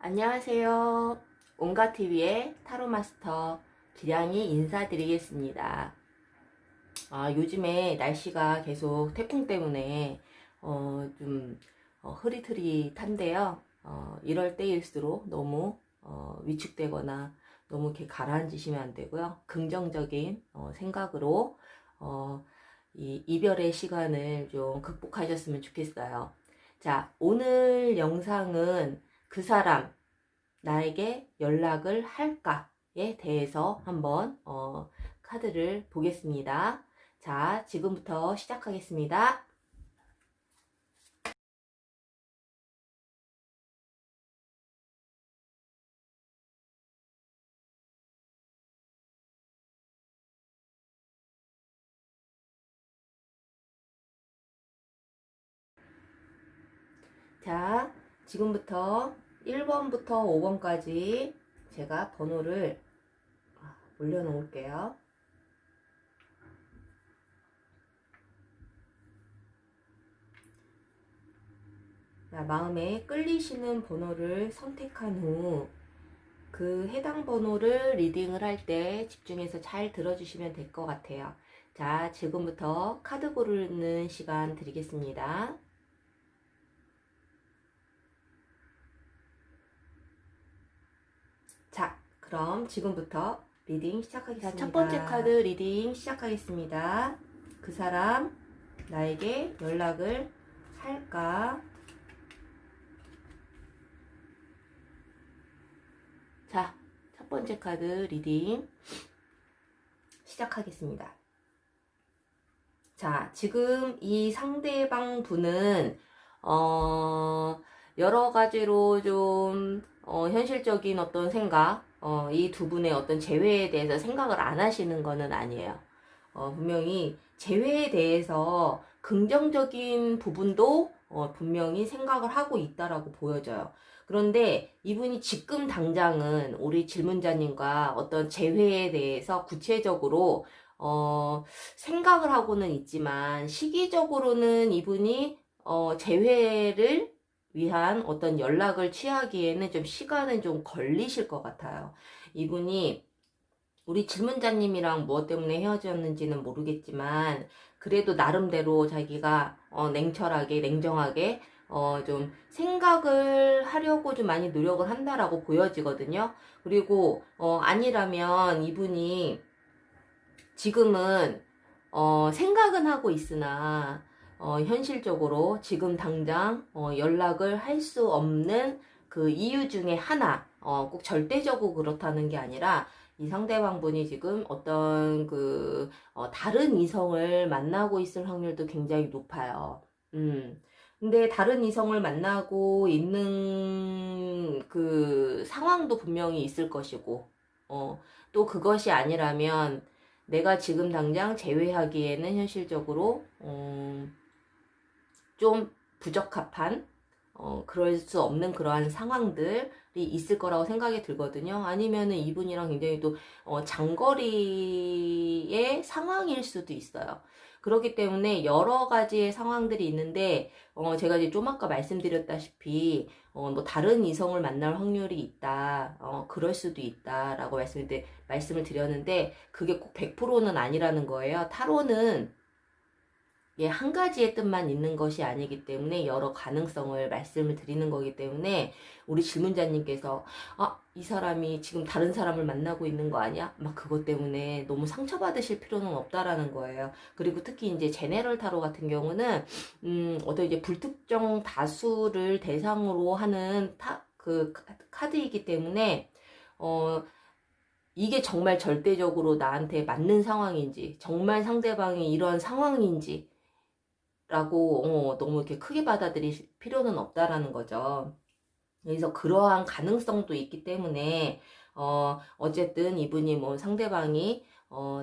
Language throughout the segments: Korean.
안녕하세요. 온가TV의 타로마스터 기량이 인사드리겠습니다. 요즘에 날씨가 계속 태풍 때문에 좀 흐릿흐릿한데요. 이럴 때일수록 너무 위축되거나 너무 이렇게 가라앉으시면 안 되고요. 긍정적인 생각으로 이 이별의 시간을 좀 극복하셨으면 좋겠어요. 자, 오늘 영상은 그 사람 나에게 연락을 할까에 대해서 한번 카드를 보겠습니다. 자, 지금부터 시작하겠습니다. 자, 지금부터 1번부터 5번까지 제가 번호를 올려놓을게요. 자, 마음에 끌리시는 번호를 선택한 후 그 해당 번호를 리딩을 할 때 집중해서 잘 들어주시면 될 것 같아요. 자, 지금부터 카드 고르는 시간 드리겠습니다. 자, 그럼 지금부터 리딩 시작하겠습니다. 자, 첫 번째 카드 리딩 시작하겠습니다. 그 사람 나에게 연락을 할까? 자, 첫 번째 카드 리딩 시작하겠습니다. 자, 지금 이 상대방 분은 여러 가지로 좀 현실적인 어떤 생각, 이 두 분의 어떤 재회에 대해서 생각을 안 하시는 거는 아니에요. 분명히 재회에 대해서 긍정적인 부분도 분명히 생각을 하고 있다라고 보여져요. 그런데 이분이 지금 당장은 우리 질문자님과 어떤 재회에 대해서 구체적으로 생각을 하고는 있지만 시기적으로는 이분이 재회를 위한 어떤 연락을 취하기에는 좀 시간은 좀 걸리실 것 같아요. 이분이 우리 질문자님이랑 무엇 때문에 헤어졌는지는 모르겠지만 그래도 나름대로 자기가 냉철하게 냉정하게 좀 생각을 하려고 좀 많이 노력을 한다라고 보여지거든요. 그리고 아니라면 이분이 지금은 생각은 하고 있으나 현실적으로 지금 당장 연락을 할 수 없는 그 이유 중에 하나, 꼭 절대적으로 그렇다는 게 아니라 이 상대방 분이 지금 어떤 다른 이성을 만나고 있을 확률도 굉장히 높아요. 근데 다른 이성을 만나고 있는 그 상황도 분명히 있을 것이고, 또 그것이 아니라면 내가 지금 당장 제외하기에는 현실적으로 좀 부적합한 그럴 수 없는 그러한 상황들이 있을 거라고 생각이 들거든요. 아니면은 이분이랑 굉장히 또 장거리의 상황일 수도 있어요. 그렇기 때문에 여러 가지의 상황들이 있는데 제가 이제 좀 아까 말씀드렸다시피 뭐 다른 이성을 만날 확률이 있다. 그럴 수도 있다라고 말씀을 드렸는데 그게 꼭 100%는 아니라는 거예요. 타로는 한 가지의 뜻만 있는 것이 아니기 때문에 여러 가능성을 말씀을 드리는 거기 때문에 우리 질문자님께서 이 사람이 지금 다른 사람을 만나고 있는 거 아니야? 막 그것 때문에 너무 상처받으실 필요는 없다라는 거예요. 그리고 특히 이제 제네럴 타로 같은 경우는 어떤 이제 불특정 다수를 대상으로 하는 카드이기 때문에 이게 정말 절대적으로 나한테 맞는 상황인지 정말 상대방이 이런 상황인지 라고 너무 이렇게 크게 받아들일 필요는 없다라는 거죠. 그래서 그러한 가능성도 있기 때문에 어쨌든 이분이 뭐 상대방이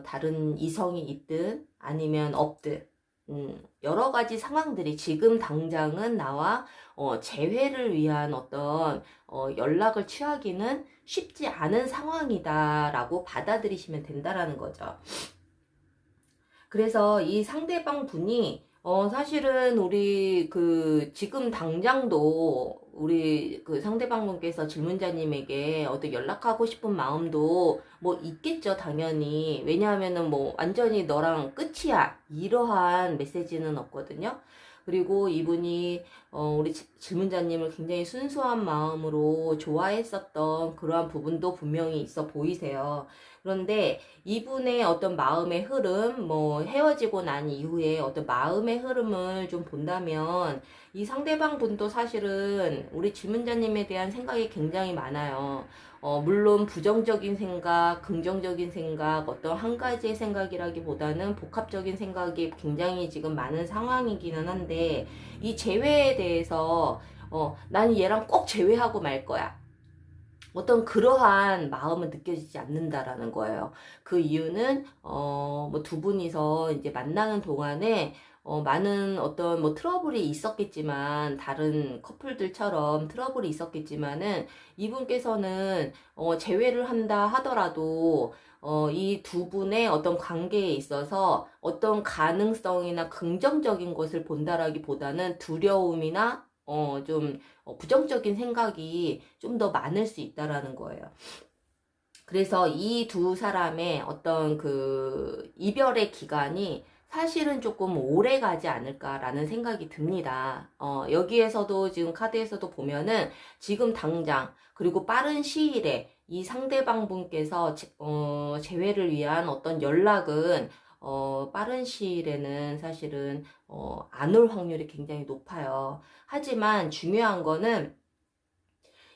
다른 이성이 있든 아니면 없든 여러 가지 상황들이 지금 당장은 나와 재회를 위한 어떤 연락을 취하기는 쉽지 않은 상황이다라고 받아들이시면 된다라는 거죠. 그래서 이 상대방 분이 사실은 우리 지금 당장도 우리 상대방분께서 질문자님에게 어떤 연락하고 싶은 마음도 뭐 있겠죠, 당연히. 왜냐하면은 뭐 완전히 너랑 끝이야. 이러한 메시지는 없거든요. 그리고 이분이 우리 질문자님을 굉장히 순수한 마음으로 좋아했었던 그러한 부분도 분명히 있어 보이세요. 그런데 이분의 어떤 마음의 흐름, 뭐 헤어지고 난 이후에 어떤 마음의 흐름을 좀 본다면 이 상대방 분도 사실은 우리 질문자님에 대한 생각이 굉장히 많아요. 물론 부정적인 생각, 긍정적인 생각, 어떤 한 가지의 생각이라기보다는 복합적인 생각이 굉장히 지금 많은 상황이기는 한데 이 재회에 대해서 나는 얘랑 꼭 재회하고 말 거야. 어떤 그러한 마음은 느껴지지 않는다라는 거예요. 그 이유는 뭐 두 분이서 이제 만나는 동안에 많은 어떤 뭐 트러블이 있었겠지만 다른 커플들처럼 트러블이 있었겠지만은 이분께서는 재회를 한다 하더라도 이 두 분의 어떤 관계에 있어서 어떤 가능성이나 긍정적인 것을 본다라기보다는 두려움이나 좀 부정적인 생각이 좀 더 많을 수 있다라는 거예요. 그래서 이 두 사람의 어떤 이별의 기간이 사실은 조금 오래 가지 않을까라는 생각이 듭니다. 여기에서도 지금 카드에서도 보면은 지금 당장 그리고 빠른 시일에 이 상대방 분께서 재회를 위한 어떤 연락은 빠른 시일에는 사실은 안 올 확률이 굉장히 높아요. 하지만 중요한 거는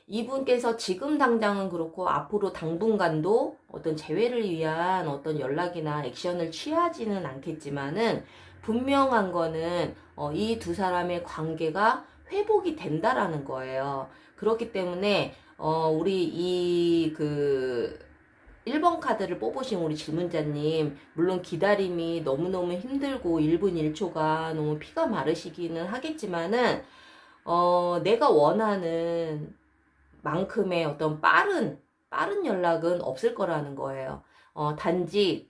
이분께서 지금 당장은 그렇고 앞으로 당분간도 어떤 재회를 위한 어떤 연락이나 액션을 취하지는 않겠지만은 분명한 거는 이 두 사람의 관계가 회복이 된다라는 거예요. 그렇기 때문에 우리 1번 카드를 뽑으신 우리 질문자님, 물론 기다림이 너무너무 힘들고 1분 1초가 너무 피가 마르시기는 하겠지만은 내가 원하는 만큼의 어떤 빠른 연락은 없을 거라는 거예요. 단지,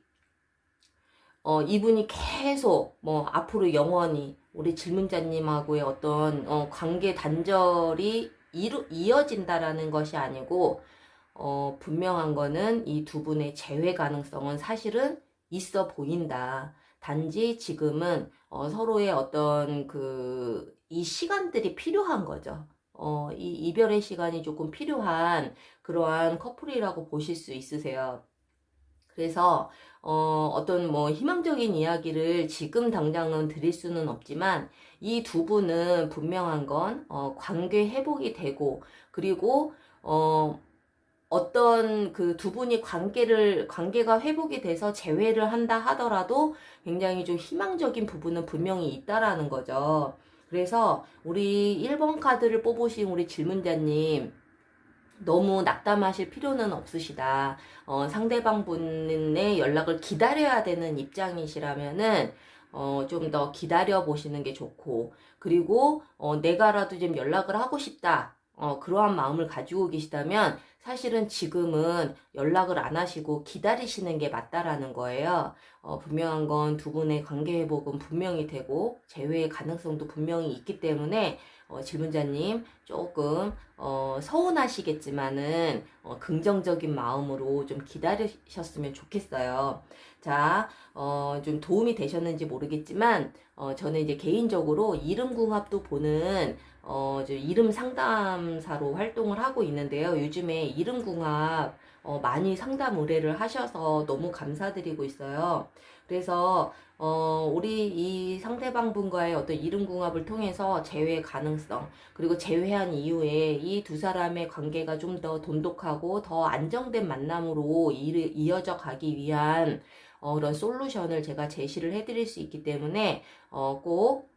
이분이 계속, 뭐, 앞으로 영원히 우리 질문자님하고의 어떤, 관계 단절이 이어진다라는 것이 아니고, 분명한 거는 이 두 분의 재회 가능성은 사실은 있어 보인다. 단지 지금은, 서로의 어떤 이 시간들이 필요한 거죠. 이 이별의 시간이 조금 필요한 그러한 커플이라고 보실 수 있으세요. 그래서 어떤 뭐 희망적인 이야기를 지금 당장은 드릴 수는 없지만 이 두 분은 분명한 건 관계 회복이 되고 그리고 어떤 두 분이 관계가 회복이 돼서 재회를 한다 하더라도 굉장히 좀 희망적인 부분은 분명히 있다라는 거죠. 그래서 우리 1번 카드를 뽑으신 우리 질문자님, 너무 낙담하실 필요는 없으시다. 상대방 분의 연락을 기다려야 되는 입장이시라면은, 좀 더 기다려 보시는 게 좋고, 그리고, 내가라도 좀 연락을 하고 싶다. 그러한 마음을 가지고 계시다면, 사실은 지금은 연락을 안 하시고 기다리시는 게 맞다라는 거예요. 분명한 건 두 분의 관계 회복은 분명히 되고, 재회의 가능성도 분명히 있기 때문에, 질문자님 조금 서운하시겠지만은 긍정적인 마음으로 좀 기다리셨으면 좋겠어요. 자, 좀 도움이 되셨는지 모르겠지만 저는 이제 개인적으로 이름궁합도 보는 저 이름 상담사로 활동을 하고 있는데요. 요즘에 이름궁합 많이 상담 의뢰를 하셔서 너무 감사드리고 있어요. 그래서 우리 이 상대방 분과의 어떤 이름궁합을 통해서 재회 가능성, 그리고 재회한 이후에 이 두 사람의 관계가 좀 더 돈독하고 더 안정된 만남으로 이어져 가기 위한 그런 솔루션을 제가 제시를 해드릴 수 있기 때문에 꼭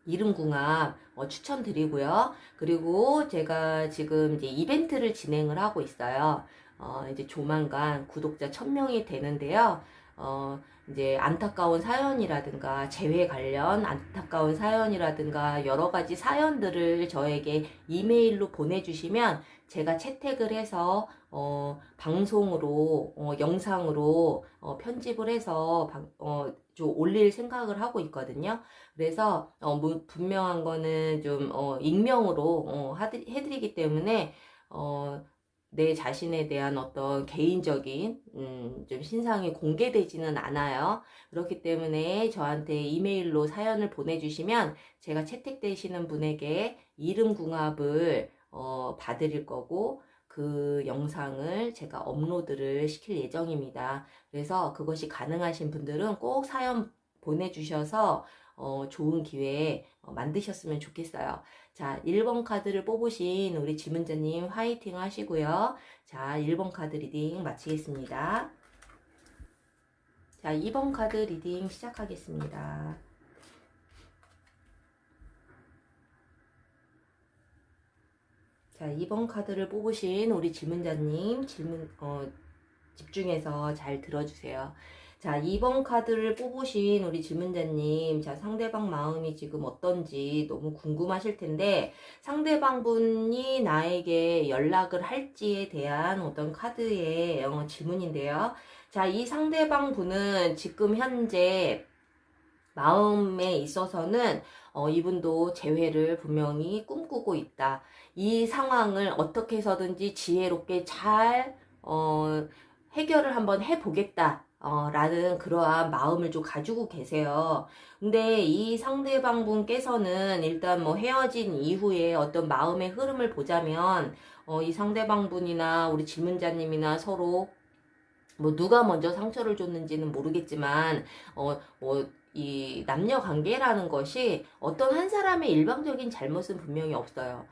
이름궁합 추천드리고요. 그리고 제가 지금 이제 이벤트를 진행을 하고 있어요. 이제 조만간 구독자 1000명이 되는데요. 이제 안타까운 사연이라든가 재회 관련 안타까운 사연이라든가 여러 가지 사연들을 저에게 이메일로 보내주시면 제가 채택을 해서 방송으로 영상으로 편집을 해서 좀 올릴 생각을 하고 있거든요. 그래서 분명한 거는 좀 익명으로 해드리기 때문에 내 자신에 대한 어떤 개인적인 좀 신상이 공개되지는 않아요. 그렇기 때문에 저한테 이메일로 사연을 보내주시면 제가 채택되시는 분에게 이름 궁합을 봐드릴 거고, 그 영상을 제가 업로드를 시킬 예정입니다. 그래서 그것이 가능하신 분들은 꼭 사연 보내주셔서 좋은 기회 만드셨으면 좋겠어요. 자, 1번 카드를 뽑으신 우리 지문자님 화이팅 하시고요. 자, 1번 카드 리딩 마치겠습니다. 자, 2번 카드 리딩 시작하겠습니다. 자, 2번 카드를 뽑으신 우리 질문자님 집중해서 잘 들어주세요. 자, 2번 카드를 뽑으신 우리 질문자님, 자, 상대방 마음이 지금 어떤지 너무 궁금하실 텐데, 상대방 분이 나에게 연락을 할지에 대한 어떤 카드의 질문인데요. 자, 이 상대방 분은 지금 현재 마음에 있어서는 이분도 재회를 분명히 꿈꾸고 있다. 이 상황을 어떻게 해서든지 지혜롭게 잘 해결을 한번 해보겠다. 라는 그러한 마음을 좀 가지고 계세요. 근데 이 상대방 분께서는 일단 뭐 헤어진 이후에 어떤 마음의 흐름을 보자면 이 상대방 분이나 우리 질문자님이나 서로 뭐 누가 먼저 상처를 줬는지는 모르겠지만 이 남녀 관계라는 것이 어떤 한 사람의 일방적인 잘못은 분명히 없어요.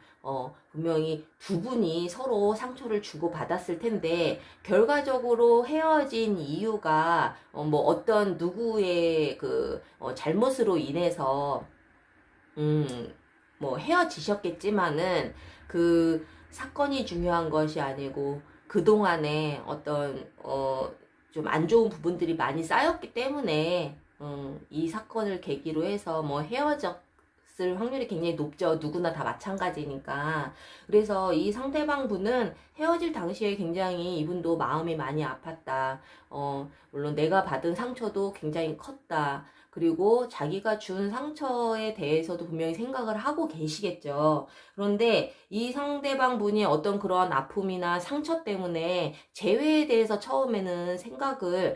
분명히 두 분이 서로 상처를 주고 받았을 텐데, 결과적으로 헤어진 이유가, 뭐 어떤 누구의 잘못으로 인해서, 뭐 헤어지셨겠지만은, 그 사건이 중요한 것이 아니고, 그동안에 어떤, 좀 안 좋은 부분들이 많이 쌓였기 때문에, 이 사건을 계기로 해서 뭐 헤어졌을 확률이 굉장히 높죠. 누구나 다 마찬가지니까. 그래서 이 상대방 분은 헤어질 당시에 굉장히 이분도 마음이 많이 아팠다. 물론 내가 받은 상처도 굉장히 컸다. 그리고 자기가 준 상처에 대해서도 분명히 생각을 하고 계시겠죠. 그런데 이 상대방 분이 어떤 그러한 아픔이나 상처 때문에 재회에 대해서 처음에는 생각을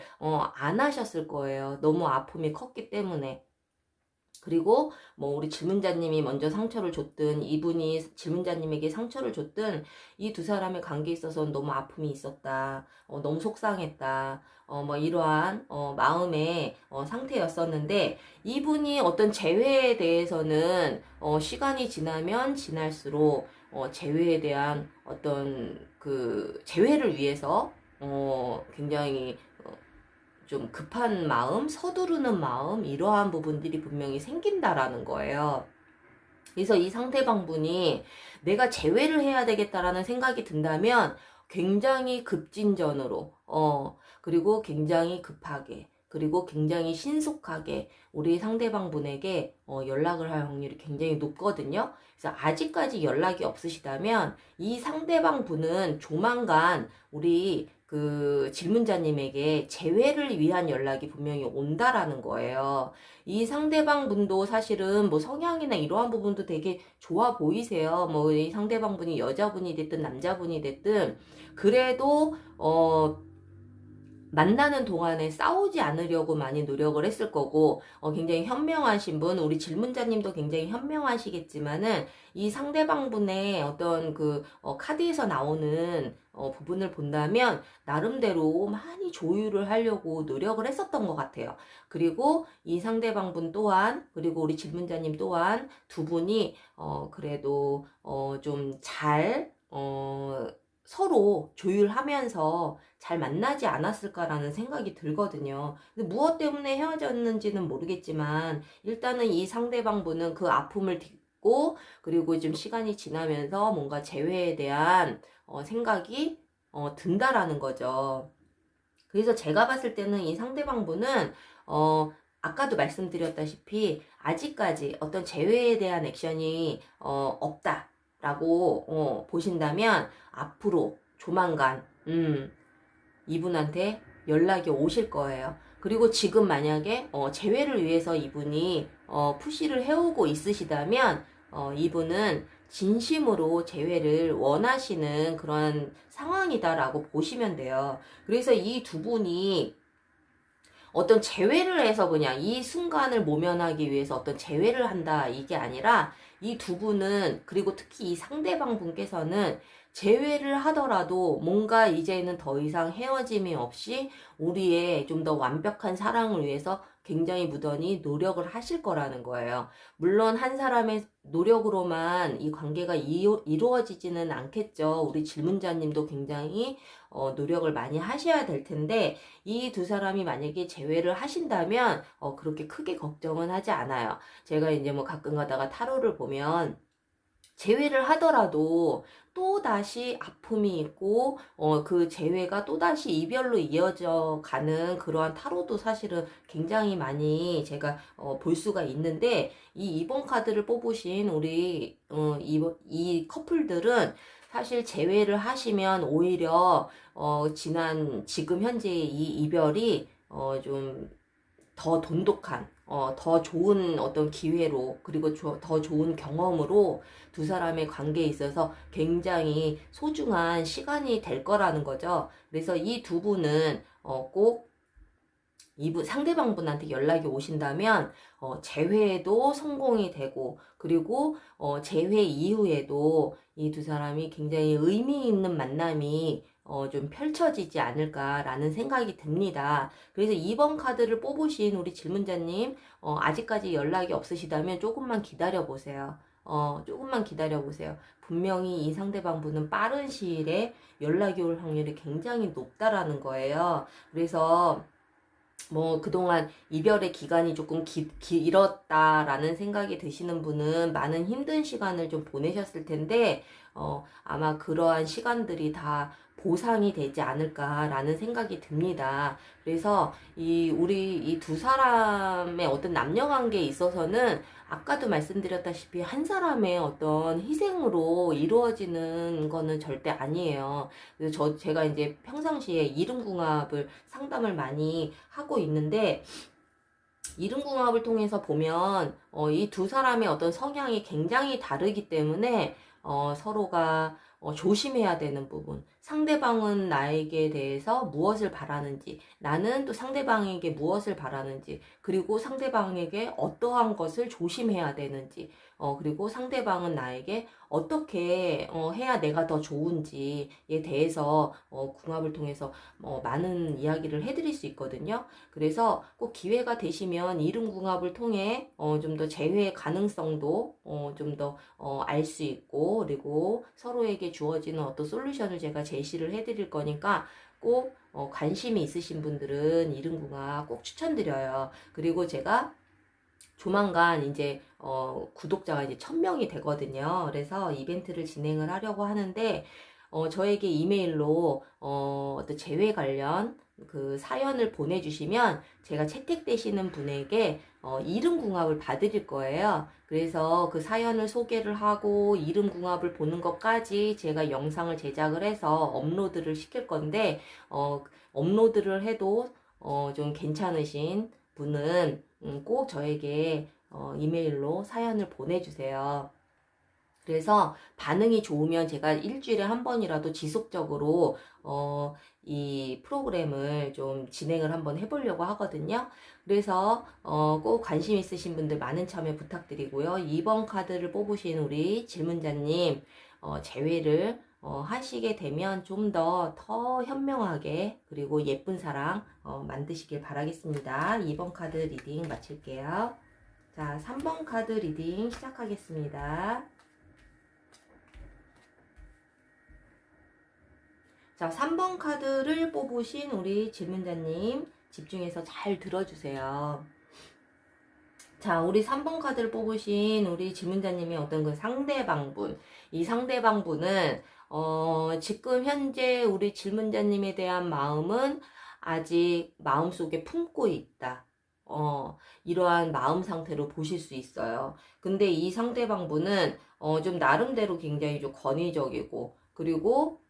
안 하셨을 거예요. 너무 아픔이 컸기 때문에. 그리고 뭐 우리 질문자님이 먼저 상처를 줬든 이분이 질문자님에게 상처를 줬든 이 두 사람의 관계에 있어서는 너무 아픔이 있었다. 너무 속상했다. 뭐 이러한 마음의 상태였었는데, 이분이 어떤 재회에 대해서는 시간이 지나면 지날수록 재회에 대한 어떤 그 재회를 위해서 굉장히 좀 급한 마음, 서두르는 마음, 이러한 부분들이 분명히 생긴다라는 거예요. 그래서 이 상대방 분이 내가 재회를 해야 되겠다라는 생각이 든다면 굉장히 급진전으로, 그리고 굉장히 급하게, 그리고 굉장히 신속하게 우리 상대방 분에게 연락을 할 확률이 굉장히 높거든요. 그래서 아직까지 연락이 없으시다면 이 상대방 분은 조만간 우리 그 질문자님에게 재회를 위한 연락이 분명히 온다라는 거예요. 이 상대방 분도 사실은 뭐 성향이나 이러한 부분도 되게 좋아 보이세요. 뭐 이 상대방 분이 여자분이 됐든 남자분이 됐든, 그래도 만나는 동안에 싸우지 않으려고 많이 노력을 했을 거고, 굉장히 현명하신 분, 우리 질문자님도 굉장히 현명하시겠지만은, 이 상대방 분의 어떤 카드에서 나오는, 부분을 본다면, 나름대로 많이 조율을 하려고 노력을 했었던 것 같아요. 그리고 이 상대방 분 또한, 그리고 우리 질문자님 또한 두 분이, 그래도, 좀 잘, 서로 조율하면서 잘 만나지 않았을까라는 생각이 들거든요. 근데 무엇 때문에 헤어졌는지는 모르겠지만 일단은 이 상대방 분은 그 아픔을 딛고, 그리고 좀 시간이 지나면서 뭔가 재회에 대한 생각이 든다라는 거죠. 그래서 제가 봤을 때는 이 상대방 분은 아까도 말씀드렸다시피 아직까지 어떤 재회에 대한 액션이 없다 라고 보신다면 앞으로 조만간 이분한테 연락이 오실 거예요. 그리고 지금 만약에 재회를 위해서 이분이 푸시를 해오고 있으시다면 이분은 진심으로 재회를 원하시는 그런 상황이다라고 보시면 돼요. 그래서 이 두 분이 어떤 재회를 해서 그냥 이 순간을 모면하기 위해서 어떤 재회를 한다 이게 아니라 이 두 분은, 그리고 특히 이 상대방 분께서는 재회를 하더라도 뭔가 이제는 더 이상 헤어짐이 없이 우리의 좀 더 완벽한 사랑을 위해서 굉장히 무던히 노력을 하실 거라는 거예요. 물론 한 사람의 노력으로만 이 관계가 이루어지지는 않겠죠. 우리 질문자님도 굉장히 노력을 많이 하셔야 될 텐데, 이 두 사람이 만약에 재회를 하신다면 그렇게 크게 걱정은 하지 않아요. 제가 이제 뭐 가끔 가다가 타로를 보면 재회를 하더라도 또 다시 아픔이 있고 그 재회가 또 다시 이별로 이어져 가는 그러한 타로도 사실은 굉장히 많이 제가 볼 수가 있는데, 이 2번 카드를 뽑으신 우리 이 커플들은 사실 재회를 하시면 오히려 지금 현재의 이 이별이 좀 더 돈독한, 더 좋은 어떤 기회로, 그리고 더 좋은 경험으로 두 사람의 관계에 있어서 굉장히 소중한 시간이 될 거라는 거죠. 그래서 이 두 분은 꼭 이분 상대방 분한테 연락이 오신다면 재회에도 성공이 되고, 그리고 재회 이후에도 이 두 사람이 굉장히 의미 있는 만남이 좀 펼쳐지지 않을까라는 생각이 듭니다. 그래서 2번 카드를 뽑으신 우리 질문자님, 아직까지 연락이 없으시다면 조금만 기다려 보세요. 조금만 기다려 보세요. 분명히 이 상대방 분은 빠른 시일에 연락이 올 확률이 굉장히 높다라는 거예요. 그래서 뭐 그동안 이별의 기간이 조금 길었다라는 생각이 드시는 분은 많은 힘든 시간을 좀 보내셨을 텐데 아마 그러한 시간들이 다 보상이 되지 않을까라는 생각이 듭니다. 그래서 우리 이 두 사람의 어떤 남녀 관계에 있어서는 아까도 말씀드렸다시피 한 사람의 어떤 희생으로 이루어지는 거는 절대 아니에요. 그래서 제가 이제 평상시에 이름궁합을 상담을 많이 하고 있는데, 이름궁합을 통해서 보면 이 두 사람의 어떤 성향이 굉장히 다르기 때문에 서로가 조심해야 되는 부분, 상대방은 나에게 대해서 무엇을 바라는지, 나는 또 상대방에게 무엇을 바라는지, 그리고 상대방에게 어떠한 것을 조심해야 되는지, 그리고 상대방은 나에게 어떻게 해야 내가 더 좋은지에 대해서 궁합을 통해서 많은 이야기를 해드릴 수 있거든요. 그래서 꼭 기회가 되시면 이름궁합을 통해 좀 더 재회 가능성도 좀 더 알 수 있고, 그리고 서로에게 주어지는 어떤 솔루션을 제가 제시를 해드릴 거니까 꼭 관심이 있으신 분들은 이름궁합 꼭 추천드려요. 그리고 제가 조만간 이제 구독자가 이제 1000명이 되거든요. 그래서 이벤트를 진행을 하려고 하는데 저에게 이메일로 어떤 재회 관련 그 사연을 보내주시면 제가 채택되시는 분에게 이름궁합을 봐드릴 거예요. 그래서 그 사연을 소개를 하고 이름궁합을 보는 것까지 제가 영상을 제작을 해서 업로드를 시킬 건데, 업로드를 해도 좀 괜찮으신 분은 꼭 저에게 이메일로 사연을 보내주세요. 그래서 반응이 좋으면 제가 일주일에 한 번이라도 지속적으로 이 프로그램을 좀 진행을 한번 해보려고 하거든요. 그래서 꼭 관심 있으신 분들 많은 참여 부탁드리고요. 2번 카드를 뽑으신 우리 질문자님, 재회를 하시게 되면 좀 더 현명하게, 그리고 예쁜 사랑 만드시길 바라겠습니다. 2번 카드 리딩 마칠게요. 자, 3번 카드 리딩 시작하겠습니다. 자, 3번 카드를 뽑으신 우리 질문자님, 집중해서 잘 들어주세요. 자, 우리 3번 카드를 뽑으신 우리 질문자님의 어떤 그 상대방분, 이 상대방분은 지금 현재 우리 질문자님에 대한 마음은 아직 마음속에 품고 있다. 이러한 마음 상태로 보실 수 있어요. 근데 이 상대방분은 좀 나름대로 굉장히 좀 권위적이고, 그리고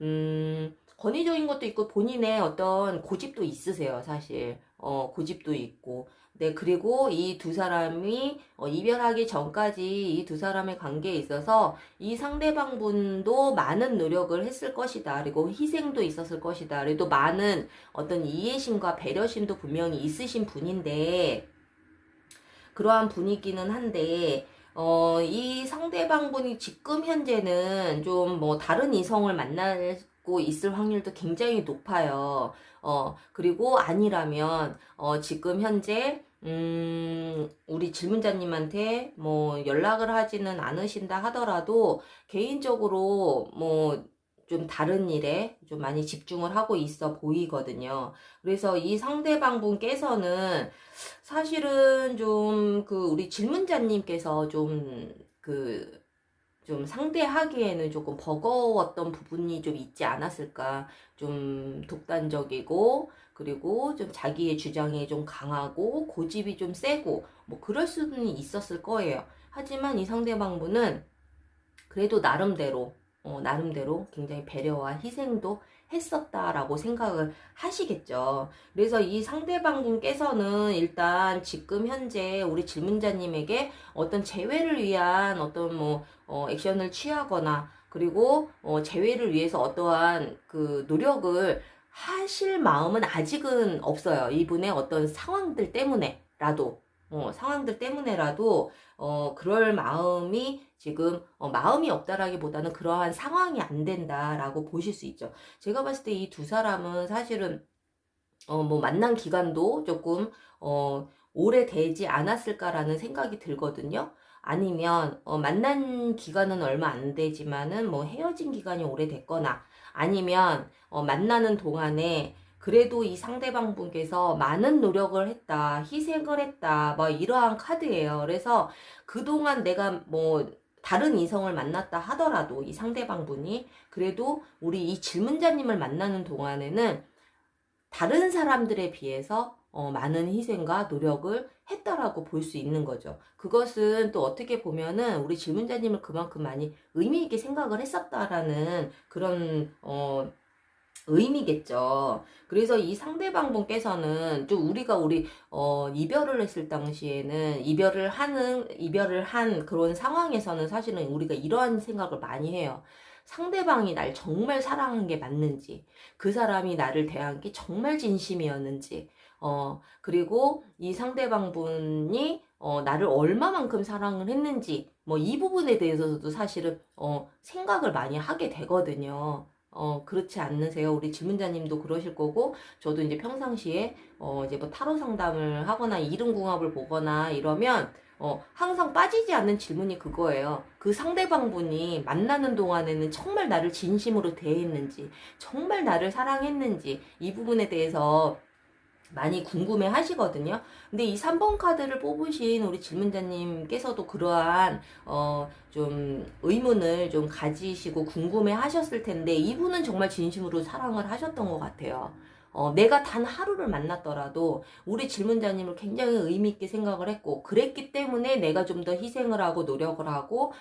권위적인 것도 있고 본인의 어떤 고집도 있으세요, 사실. 고집도 있고. 네, 그리고 이 두 사람이 이별하기 전까지 이 두 사람의 관계에 있어서 이 상대방 분도 많은 노력을 했을 것이다. 그리고 희생도 있었을 것이다. 그리고 많은 어떤 이해심과 배려심도 분명히 있으신 분인데, 그러한 분이기는 한데, 이 상대방 분이 지금 현재는 좀 뭐 다른 이성을 만나고 있을 확률도 굉장히 높아요. 그리고 아니라면, 지금 현재, 우리 질문자님한테 뭐 연락을 하지는 않으신다 하더라도 개인적으로 뭐 좀 다른 일에 좀 많이 집중을 하고 있어 보이거든요. 그래서 이 상대방 분께서는 사실은 좀 그 우리 질문자님께서 좀 상대하기에는 조금 버거웠던 부분이 좀 있지 않았을까. 좀 독단적이고, 그리고 좀 자기의 주장이 좀 강하고, 고집이 좀 세고, 뭐 그럴 수는 있었을 거예요. 하지만 이 상대방분은 그래도 나름대로 굉장히 배려와 희생도 했었다라고 생각을 하시겠죠. 그래서 이 상대방 분께서는 일단 지금 현재 우리 질문자님에게 어떤 재회를 위한 어떤 뭐, 액션을 취하거나, 그리고, 재회를 위해서 어떠한 그 노력을 하실 마음은 아직은 없어요. 이분의 어떤 상황들 때문에라도, 그럴 마음이 지금, 마음이 없다라기보다는 그러한 상황이 안 된다라고 보실 수 있죠. 제가 봤을 때 이 두 사람은 사실은, 뭐, 만난 기간도 조금, 오래되지 않았을까라는 생각이 들거든요. 아니면, 만난 기간은 얼마 안 되지만은, 뭐, 헤어진 기간이 오래됐거나, 아니면, 만나는 동안에, 그래도 이 상대방 분께서 많은 노력을 했다, 희생을 했다, 뭐, 이러한 카드예요. 그래서 그동안 내가 뭐, 다른 이성을 만났다 하더라도 이 상대방 분이 그래도 우리 이 질문자님을 만나는 동안에는 다른 사람들에 비해서 많은 희생과 노력을 했다라고 볼 수 있는 거죠. 그것은 또 어떻게 보면은 우리 질문자님을 그만큼 많이 의미 있게 생각을 했었다라는 그런 의미겠죠. 그래서 이 상대방 분께서는 좀 우리 이별을 했을 당시에는 이별을 한 그런 상황에서는 사실은 우리가 이러한 생각을 많이 해요. 상대방이 날 정말 사랑한 게 맞는지, 그 사람이 나를 대한 게 정말 진심이었는지, 그리고 이 상대방 분이 나를 얼마만큼 사랑을 했는지, 뭐 이 부분에 대해서도 사실은 생각을 많이 하게 되거든요. 그렇지 않으세요? 우리 질문자님도 그러실 거고, 저도 이제 평상시에, 이제 뭐 타로 상담을 하거나 이름궁합을 보거나 이러면, 항상 빠지지 않는 질문이 그거예요. 그 상대방 분이 만나는 동안에는 정말 나를 진심으로 대했는지, 정말 나를 사랑했는지, 이 부분에 대해서 많이 궁금해 하시거든요. 근데 이 3번 카드를 뽑으신 우리 질문자님께서도 그러한, 좀 의문을 좀 가지시고 궁금해 하셨을 텐데, 이분은 정말 진심으로 사랑을 하셨던 것 같아요. 내가 단 하루를 만났더라도 우리 질문자님을 굉장히 의미 있게 생각을 했고, 그랬기 때문에 내가 좀 더 희생을 하고 노력을 하고,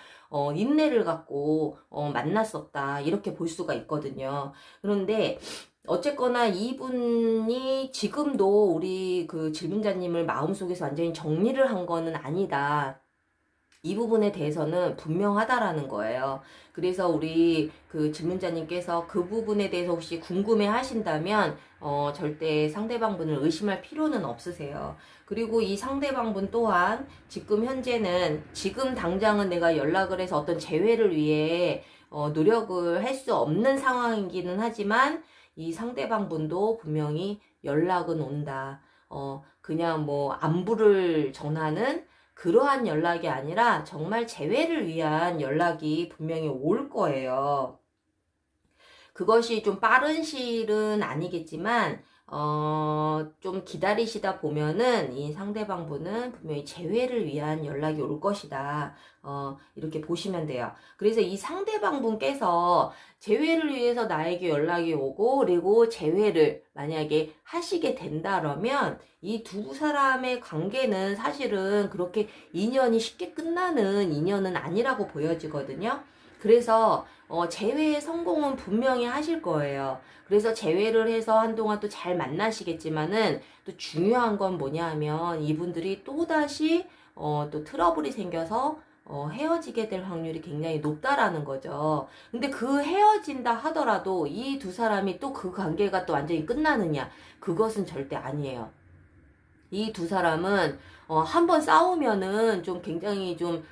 인내를 갖고, 만났었다. 이렇게 볼 수가 있거든요. 그런데, 어쨌거나 이분이 지금도 우리 그 질문자님을 마음속에서 완전히 정리를 한 거는 아니다. 이 부분에 대해서는 분명하다라는 거예요. 그래서 우리 그 질문자님께서 그 부분에 대해서 혹시 궁금해 하신다면, 절대 상대방 분을 의심할 필요는 없으세요. 그리고 이 상대방 분 또한 지금 당장은 내가 연락을 해서 어떤 재회를 위해, 노력을 할 수 없는 상황이기는 하지만, 이 상대방 분도 분명히 연락은 온다. 그냥 뭐 안부를 전하는 그러한 연락이 아니라 정말 재회를 위한 연락이 분명히 올 거예요. 그것이 좀 빠른 시일은 아니겠지만, 좀 기다리시다 보면은 이 상대방 분은 분명히 재회를 위한 연락이 올 것이다. 이렇게 보시면 돼요. 그래서 이 상대방 분께서 재회를 위해서 나에게 연락이 오고, 그리고 재회를 만약에 하시게 된다면, 이 두 사람의 관계는 사실은 그렇게 인연이 쉽게 끝나는 인연은 아니라고 보여지거든요. 그래서 재회의 성공은 분명히 하실 거예요. 그래서 재회를 해서 한동안 또 잘 만나시겠지만은 또 중요한 건 뭐냐 하면 이분들이 또다시 또 트러블이 생겨서 헤어지게 될 확률이 굉장히 높다라는 거죠. 근데 그 헤어진다 하더라도 이 두 사람이 또 그 관계가 또 완전히 끝나느냐? 그것은 절대 아니에요. 이 두 사람은 한 번 싸우면은 좀 굉장히 좀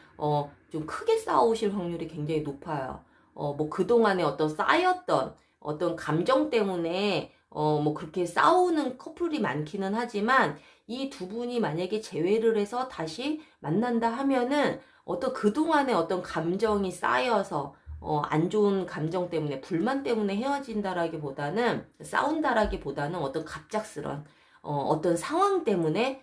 크게 싸우실 확률이 굉장히 높아요. 뭐 그동안에 어떤 쌓였던 어떤 감정 때문에 뭐 그렇게 싸우는 커플이 많기는 하지만 이 두 분이 만약에 재회를 해서 다시 만난다 하면은 어떤 그동안의 어떤 감정이 쌓여서 안 좋은 감정 때문에 불만 때문에 헤어진다라기보다는 싸운다라기보다는 어떤 갑작스런 어떤 상황 때문에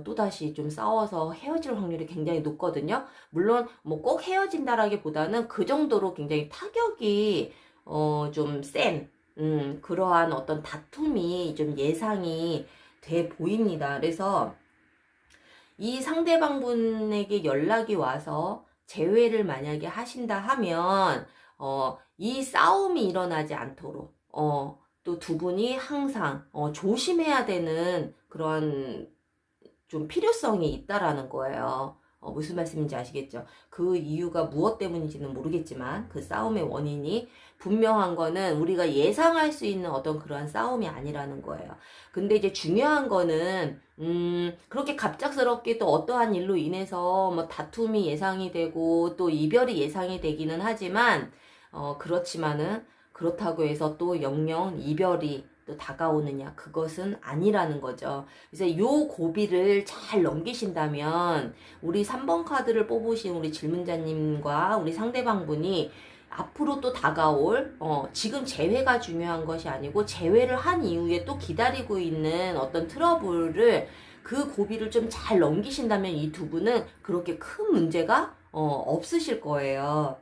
또다시 좀 싸워서 헤어질 확률이 굉장히 높거든요. 물론 뭐 꼭 헤어진다라기보다는 그 정도로 굉장히 타격이 좀 센 그러한 어떤 다툼이 좀 예상이 돼 보입니다. 그래서 이 상대방분에게 연락이 와서 재회를 만약에 하신다 하면 이 싸움이 일어나지 않도록 또 두 분이 항상 조심해야 되는 그런 좀 필요성이 있다라는 거예요. 무슨 말씀인지 아시겠죠? 그 이유가 무엇 때문인지는 모르겠지만 그 싸움의 원인이 분명한 거는 우리가 예상할 수 있는 어떤 그러한 싸움이 아니라는 거예요. 근데 이제 중요한 거는 그렇게 갑작스럽게 또 어떠한 일로 인해서 뭐 다툼이 예상이 되고 또 이별이 예상이 되기는 하지만 그렇지만은 그렇다고 해서 또 영영 이별이 또 다가오느냐 그것은 아니라는 거죠. 그래서 요 고비를 잘 넘기신다면 우리 3번 카드를 뽑으신 우리 질문자님과 우리 상대방분이 앞으로 또 다가올 지금 재회가 중요한 것이 아니고 재회를 한 이후에 또 기다리고 있는 어떤 트러블을 그 고비를 좀 잘 넘기신다면 이 두 분은 그렇게 큰 문제가 없으실 거예요.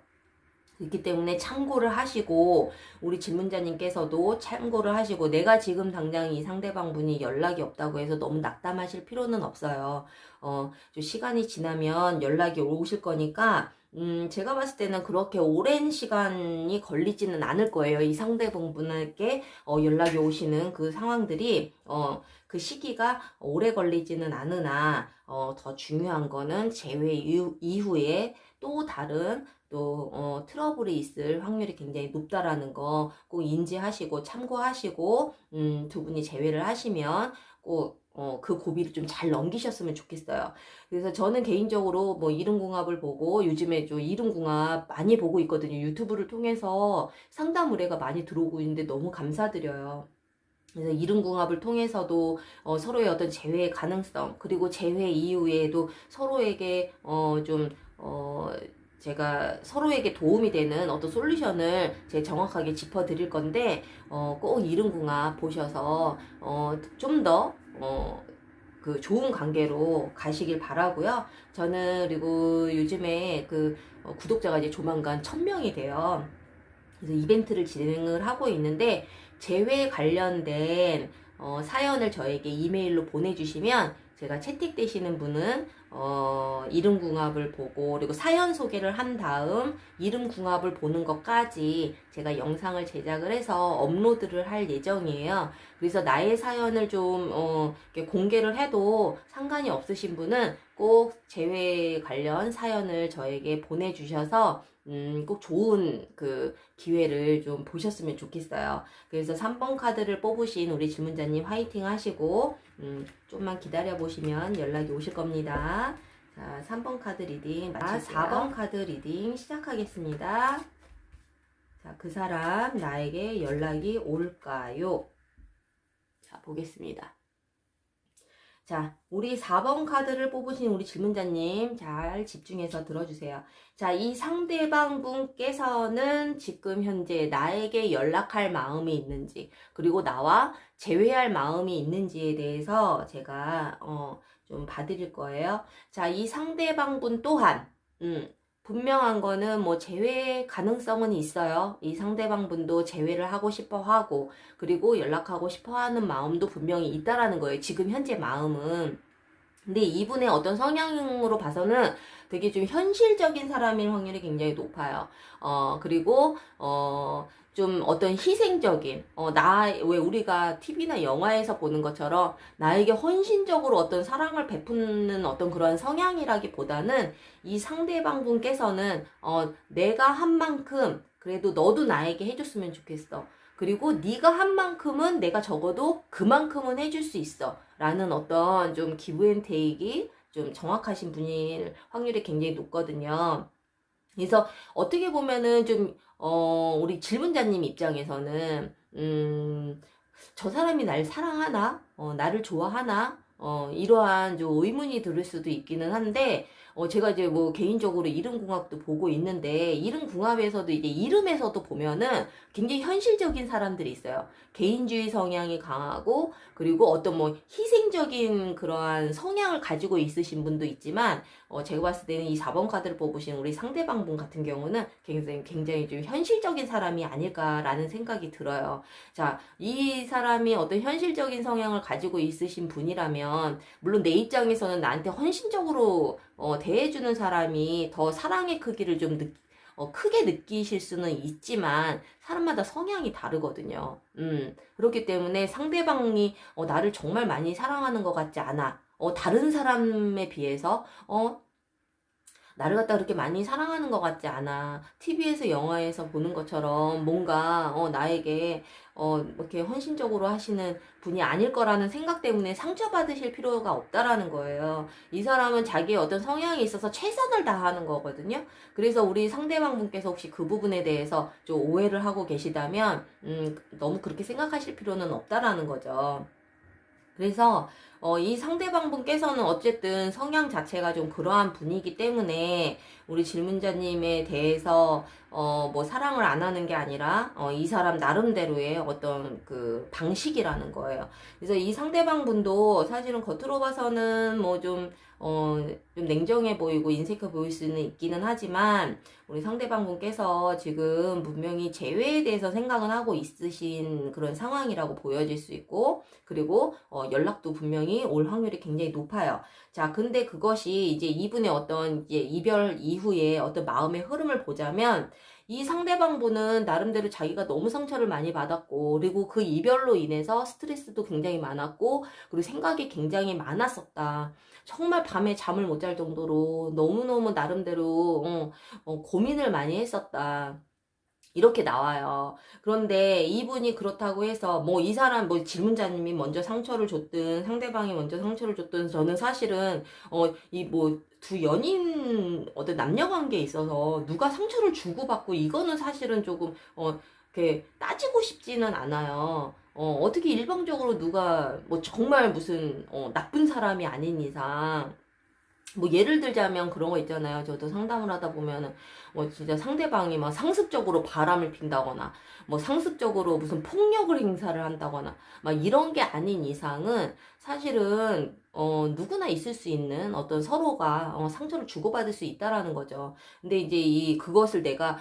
그렇기 때문에 참고를 하시고 우리 질문자님께서도 참고를 하시고 내가 지금 당장 이 상대방 분이 연락이 없다고 해서 너무 낙담하실 필요는 없어요. 좀 시간이 지나면 연락이 오실 거니까 제가 봤을 때는 그렇게 오랜 시간이 걸리지는 않을 거예요. 이 상대방분에게 연락이 오시는 그 상황들이 그 시기가 오래 걸리지는 않으나 더 중요한 거는 재회 이후에 또 다른 또 트러블이 있을 확률이 굉장히 높다라는 거 꼭 인지하시고 참고하시고 두 분이 재회를 하시면 꼭 그 고비를 좀 잘 넘기셨으면 좋겠어요. 그래서 저는 개인적으로 뭐 이름궁합을 보고 요즘에 좀 이름궁합 많이 보고 있거든요. 유튜브를 통해서 상담 의뢰가 많이 들어오고 있는데 너무 감사드려요. 그래서 이름궁합을 통해서도 서로의 어떤 재회의 가능성 그리고 재회 이후에도 서로에게 제가 서로에게 도움이 되는 어떤 솔루션을 제가 정확하게 짚어드릴 건데 꼭 이름궁합 보셔서 좀 더 그 좋은 관계로 가시길 바라고요. 저는 그리고 요즘에 그 구독자가 이제 조만간 1000명이 돼요. 그래서 이벤트를 진행을 하고 있는데 재회 관련된 사연을 저에게 이메일로 보내주시면 제가 채택되시는 분은 이름궁합을 보고 그리고 사연 소개를 한 다음 이름궁합을 보는 것까지 제가 영상을 제작을 해서 업로드를 할 예정이에요. 그래서 나의 사연을 좀 이렇게 공개를 해도 상관이 없으신 분은 꼭 재회 관련 사연을 저에게 보내주셔서 꼭 좋은 그 기회를 좀 보셨으면 좋겠어요. 그래서 3번 카드를 뽑으신 우리 질문자님 화이팅 하시고 좀만 기다려 보시면 연락이 오실 겁니다. 자, 3번 카드 리딩 마치고요. 4번 카드 리딩 시작하겠습니다. 자, 그 사람 나에게 연락이 올까요? 자, 보겠습니다. 자, 우리 4번 카드를 뽑으신 우리 질문자님 잘 집중해서 들어주세요. 자, 이 상대방 분께서는 지금 현재 나에게 연락할 마음이 있는지 그리고 나와 재회할 마음이 있는지에 대해서 제가 좀 봐드릴 거예요. 자, 이 상대방 분 또한 분명한 거는 뭐 재회 가능성은 있어요. 이 상대방 분도 재회를 하고 싶어 하고 그리고 연락하고 싶어 하는 마음도 분명히 있다라는 거예요. 지금 현재 마음은. 근데 이분의 어떤 성향으로 봐서는 되게 좀 현실적인 사람일 확률이 굉장히 높아요. 그리고, 좀 어떤 희생적인, 왜 우리가 TV나 영화에서 보는 것처럼 나에게 헌신적으로 어떤 사랑을 베푸는 어떤 그런 성향이라기보다는 이 상대방 분께서는, 내가 한 만큼 그래도 너도 나에게 해줬으면 좋겠어. 그리고 네가 한 만큼은 내가 적어도 그만큼은 해줄 수 있어. 라는 어떤 좀 기브앤테이크이 좀 정확하신 분일 확률이 굉장히 높거든요. 그래서 어떻게 보면은 좀, 우리 질문자님 입장에서는, 저 사람이 날 사랑하나? 나를 좋아하나? 이러한 좀 의문이 들을 수도 있기는 한데, 제가 이제 뭐 개인적으로 이름궁합도 보고 있는데, 이름궁합에서도 이제 이름에서도 보면은 굉장히 현실적인 사람들이 있어요. 개인주의 성향이 강하고, 그리고 어떤 뭐 희생적인 그러한 성향을 가지고 있으신 분도 있지만, 제가 봤을 때는 이 4번 카드를 뽑으신 우리 상대방 분 같은 경우는 굉장히 좀 현실적인 사람이 아닐까라는 생각이 들어요. 자, 이 사람이 어떤 현실적인 성향을 가지고 있으신 분이라면, 물론 내 입장에서는 나한테 헌신적으로 대해주는 사람이 더 사랑의 크기를 좀 크게 느끼실 수는 있지만, 사람마다 성향이 다르거든요. 그렇기 때문에 상대방이 나를 정말 많이 사랑하는 것 같지 않아. 다른 사람에 비해서, 나를 갖다 그렇게 많이 사랑하는 것 같지 않아. TV에서 영화에서 보는 것처럼 뭔가 나에게 이렇게 헌신적으로 하시는 분이 아닐 거라는 생각 때문에 상처받으실 필요가 없다라는 거예요. 이 사람은 자기의 어떤 성향이 있어서 최선을 다하는 거거든요. 그래서 우리 상대방 분께서 혹시 그 부분에 대해서 좀 오해를 하고 계시다면 너무 그렇게 생각하실 필요는 없다라는 거죠. 그래서 이 상대방 분께서는 어쨌든 성향 자체가 좀 그러한 분이기 때문에 우리 질문자님에 대해서 뭐 사랑을 안 하는 게 아니라 이 사람 나름대로의 어떤 그 방식이라는 거예요. 그래서 이 상대방 분도 사실은 겉으로 봐서는 뭐 좀 냉정해 보이고 인색해 보일 수는 있기는 하지만 우리 상대방 분께서 지금 분명히 재회에 대해서 생각은 하고 있으신 그런 상황이라고 보여질 수 있고 그리고 연락도 분명히 올 확률이 굉장히 높아요. 자, 근데 그것이 이제 이분의 어떤 이제 이별 이후에 어떤 마음의 흐름을 보자면 이 상대방 분은 나름대로 자기가 너무 상처를 많이 받았고 그리고 그 이별로 인해서 스트레스도 굉장히 많았고 그리고 생각이 굉장히 많았었다. 정말 밤에 잠을 못 잘 정도로 너무너무 나름대로 고민을 많이 했었다. 이렇게 나와요. 그런데 이분이 그렇다고 해서 뭐 이 사람 뭐 질문자님이 먼저 상처를 줬든 상대방이 먼저 상처를 줬든 저는 사실은 이 뭐 두 연인 어떤 남녀 관계에 있어서 누가 상처를 주고받고 이거는 사실은 조금 이렇게 따지고 싶지는 않아요. 어떻게 일방적으로 누가 뭐 정말 무슨 나쁜 사람이 아닌 이상 뭐 예를 들자면 그런 거 있잖아요. 저도 상담을 하다 보면은 뭐 진짜 상대방이 막 상습적으로 바람을 핀다거나 뭐 상습적으로 무슨 폭력을 행사를 한다거나 막 이런 게 아닌 이상은 사실은 누구나 있을 수 있는 어떤 서로가 상처를 주고받을 수 있다라는 거죠. 근데 이제 이 그것을 내가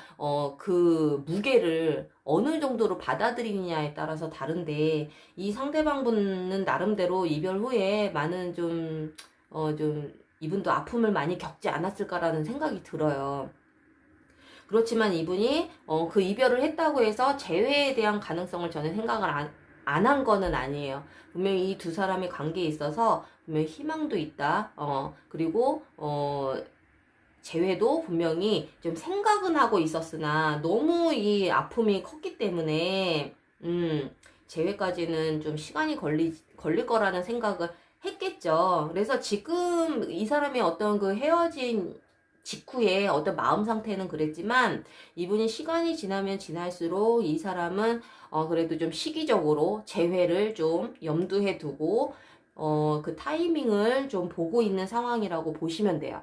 그 무게를 어느 정도로 받아들이느냐에 따라서 다른데 이 상대방 분은 나름대로 이별 후에 많은 좀 이분도 아픔을 많이 겪지 않았을까라는 생각이 들어요. 그렇지만 이분이 그 이별을 했다고 해서 재회에 대한 가능성을 저는 생각을 안 한 거는 아니에요. 분명히 이 두 사람의 관계에 있어서 분명히 희망도 있다. 그리고 재회도 분명히 좀 생각은 하고 있었으나 너무 이 아픔이 컸기 때문에 재회까지는 좀 시간이 걸릴 거라는 생각을 했겠죠. 그래서 지금 이 사람의 어떤 그 헤어진 직후에 어떤 마음 상태는 그랬지만 이분이 시간이 지나면 지날수록 이 사람은 그래도 좀 시기적으로 재회를 좀 염두에 두고 그 타이밍을 좀 보고 있는 상황이라고 보시면 돼요.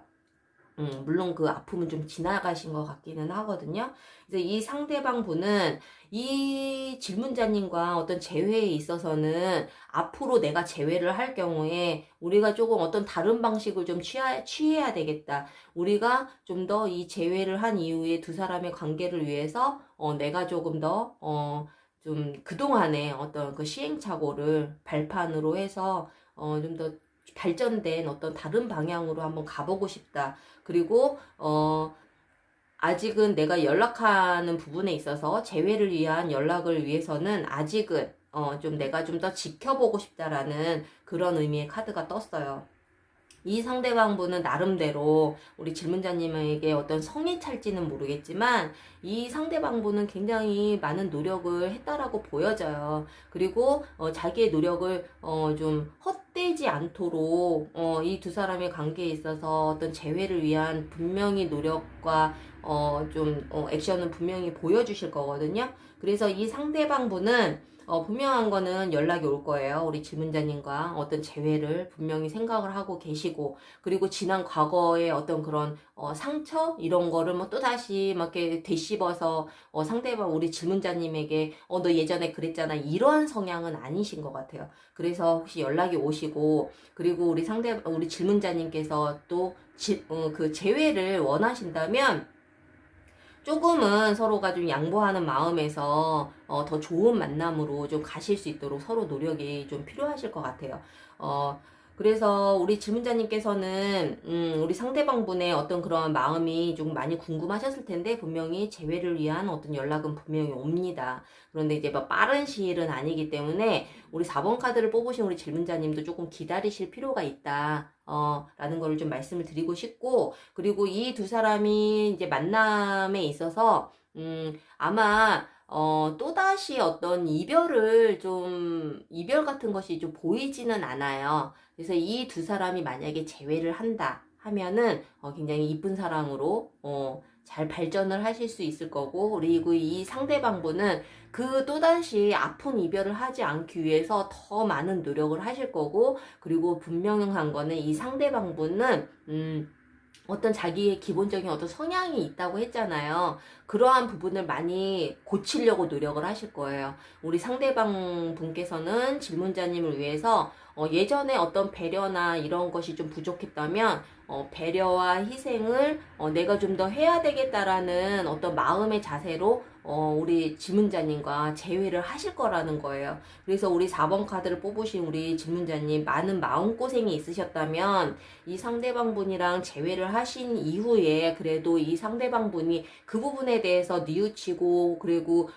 물론 그 아픔은 좀 지나가신 것 같기는 하거든요. 그래서 이 상대방 분은 이 질문자님과 어떤 재회에 있어서는 앞으로 내가 재회를 할 경우에 우리가 조금 어떤 다른 방식을 좀 취해야 되겠다. 우리가 좀 더 이 재회를 한 이후에 두 사람의 관계를 위해서 내가 조금 더 좀 그동안의 어떤 그 시행착오를 발판으로 해서 좀더 발전된 어떤 다른 방향으로 한번 가보고 싶다. 그리고 아직은 내가 연락하는 부분에 있어서 재회를 위한 연락을 위해서는 아직은 좀 내가 좀 더 지켜보고 싶다라는 그런 의미의 카드가 떴어요. 이 상대방분은 나름대로 우리 질문자님에게 어떤 성에 찰지는 모르겠지만 이 상대방분은 굉장히 많은 노력을 했다라고 보여져요. 그리고 자기의 노력을 좀 헛되지 않도록 이 두 사람의 관계에 있어서 어떤 재회를 위한 분명히 노력과 좀 액션은 분명히 보여주실 거거든요. 그래서 이 상대방분은 분명한 거는 연락이 올 거예요. 우리 질문자님과 어떤 재회를 분명히 생각을 하고 계시고, 그리고 지난 과거의 어떤 그런 상처 이런 거를 뭐 또다시 막 이렇게 되씹어서 상대방 우리 질문자님에게 너 예전에 그랬잖아 이런 성향은 아니신 것 같아요. 그래서 혹시 연락이 오시고, 그리고 우리 질문자님께서 또 그 재회를 원하신다면 조금은 서로가 좀 양보하는 마음에서 더 좋은 만남으로 좀 가실 수 있도록 서로 노력이 좀 필요하실 것 같아요. 그래서 우리 질문자님께서는 우리 상대방분의 어떤 그런 마음이 좀 많이 궁금하셨을 텐데 분명히 재회를 위한 어떤 연락은 분명히 옵니다. 그런데 이제 뭐 빠른 시일은 아니기 때문에 우리 4번 카드를 뽑으신 우리 질문자님도 조금 기다리실 필요가 있다. 라는 거를 좀 말씀을 드리고 싶고, 그리고 이 두 사람이 이제 만남에 있어서, 아마, 또다시 어떤 이별 같은 것이 좀 보이지는 않아요. 그래서 이 두 사람이 만약에 재회를 한다 하면은, 굉장히 이쁜 사랑으로, 잘 발전을 하실 수 있을 거고, 그리고 이 상대방분은 그 또다시 아픈 이별을 하지 않기 위해서 더 많은 노력을 하실 거고, 그리고 분명한 거는 이 상대방분은 어떤 자기의 기본적인 어떤 성향이 있다고 했잖아요. 그러한 부분을 많이 고치려고 노력을 하실 거예요. 우리 상대방 분께서는 질문자님을 위해서 예전에 어떤 배려나 이런 것이 좀 부족했다면 배려와 희생을 내가 좀 더 해야 되겠다라는 어떤 마음의 자세로 우리 질문자님과 재회를 하실 거라는 거예요. 그래서 우리 4번 카드를 뽑으신 우리 질문자님 많은 마음고생이 있으셨다면 이 상대방 분이랑 재회를 하신 이후에 그래도 이 상대방 분이 그 부분에 대해서 뉘우치고 그리고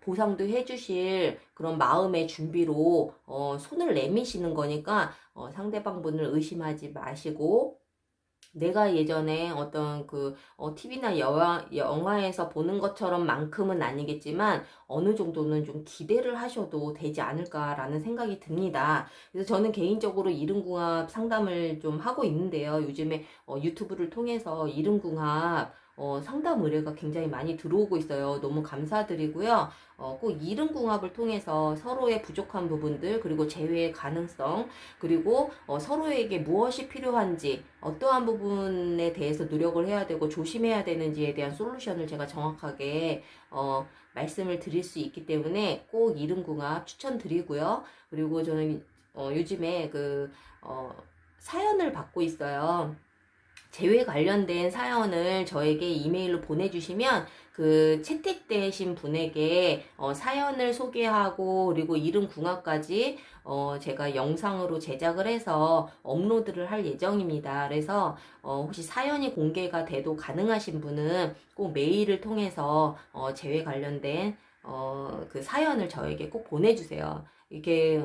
보상도 해주실 그런 마음의 준비로 손을 내미시는 거니까 상대방 분을 의심하지 마시고, 내가 예전에 어떤 TV나 영화에서 보는 것처럼 만큼은 아니겠지만 어느 정도는 좀 기대를 하셔도 되지 않을까라는 생각이 듭니다. 그래서 저는 개인적으로 이름궁합 상담을 좀 하고 있는데요. 요즘에 유튜브를 통해서 이름궁합 상담 의뢰가 굉장히 많이 들어오고 있어요. 너무 감사드리고요. 꼭 이름궁합을 통해서 서로의 부족한 부분들, 그리고 재회의 가능성, 그리고 서로에게 무엇이 필요한지, 어떠한 부분에 대해서 노력을 해야 되고 조심해야 되는지에 대한 솔루션을 제가 정확하게 말씀을 드릴 수 있기 때문에 꼭 이름궁합 추천드리고요. 그리고 저는 요즘에 사연을 받고 있어요. 재회 관련된 사연을 저에게 이메일로 보내주시면 채택되신 분에게 사연을 소개하고 그리고 이름 궁합까지 제가 영상으로 제작을 해서 업로드를 할 예정입니다. 그래서 혹시 사연이 공개가 돼도 가능하신 분은 꼭 메일을 통해서 재회 관련된 그 사연을 저에게 꼭 보내주세요. 이게